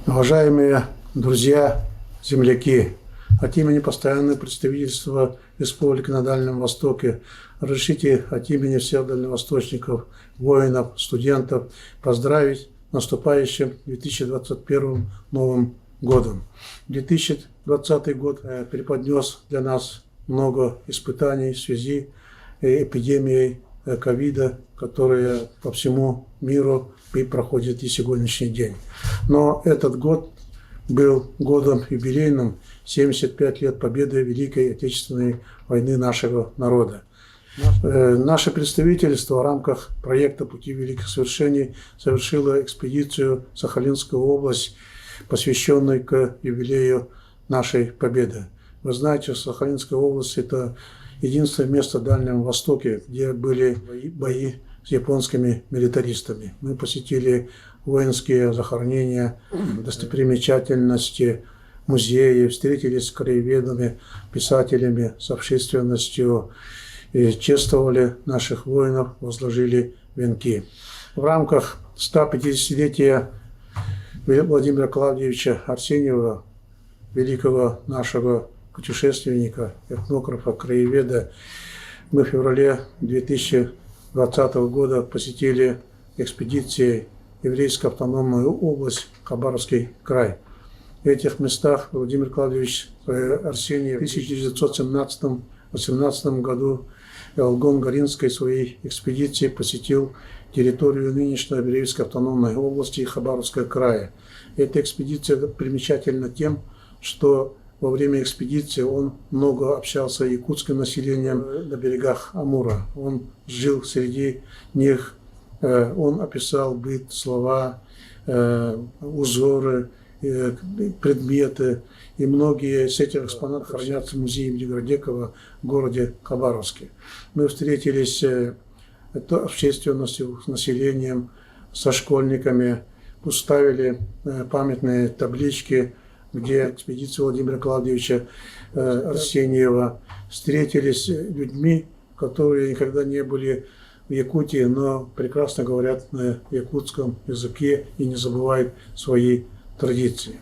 Уважаемые друзья, земляки, от имени постоянного представительства Республики на Дальнем Востоке разрешите от имени всех дальневосточников, воинов, студентов поздравить наступающим 2021 Новым годом. 2020 год преподнес для нас много испытаний в связи с эпидемией ковида, которая по всему миру и проходит и сегодняшний день. Но этот год был годом юбилейным, 75 лет победы Великой Отечественной войны нашего народа. Наше представительство в рамках проекта «Пути великих свершений» совершило экспедицию в Сахалинскую область, посвященную к юбилею нашей победы. Вы знаете, Сахалинская область – это единственное место в Дальнем Востоке, где были бои с японскими милитаристами. Мы посетили воинские захоронения, достопримечательности, музеи, встретились с краеведами, писателями, с общественностью, и чествовали наших воинов, возложили венки. В рамках 150-летия Владимира Клавдиевича Арсеньева, великого нашего путешественника, этнографа, краеведа, мы в феврале 2020 года посетили экспедицией Еврейскую автономную область, Хабаровский край. В этих местах Владимир Клавдиевич Арсеньев в 1917-18 году в Алгон-Гаринской своей экспедиции посетил территорию нынешней Еврейской автономной области Хабаровского края. Эта экспедиция примечательна тем, что во время экспедиции он много общался с якутским населением на берегах Амура. Он жил среди них, он описал быт, слова, узоры, предметы. И многие из этих экспонатов хранятся в музее имени Градекова в городе Хабаровске. Мы встретились с общественностью, с населением, со школьниками, уставили памятные таблички, где экспедиция Владимира Клавдиевича Арсеньева, встретились с людьми, которые никогда не были в Якутии, но прекрасно говорят на якутском языке и не забывают свои традиции.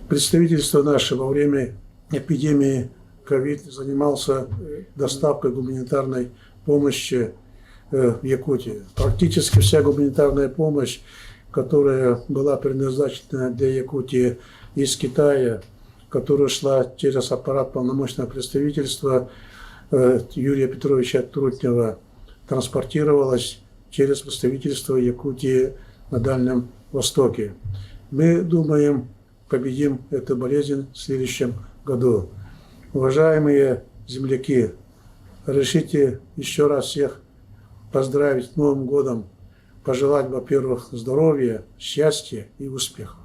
Представительство наше во время эпидемии ковид занимался доставкой гуманитарной помощи в Якутии. Практически вся гуманитарная помощь, которая была предназначена для Якутии из Китая, которая шла через аппарат полномочного представительства Юрия Петровича Трутнева, транспортировалась через представительство Якутии на Дальнем Востоке. Мы думаем, победим эту болезнь в следующем году. Уважаемые земляки, разрешите еще раз всех поздравить с Новым годом, пожелать, во-первых, здоровья, счастья и успехов.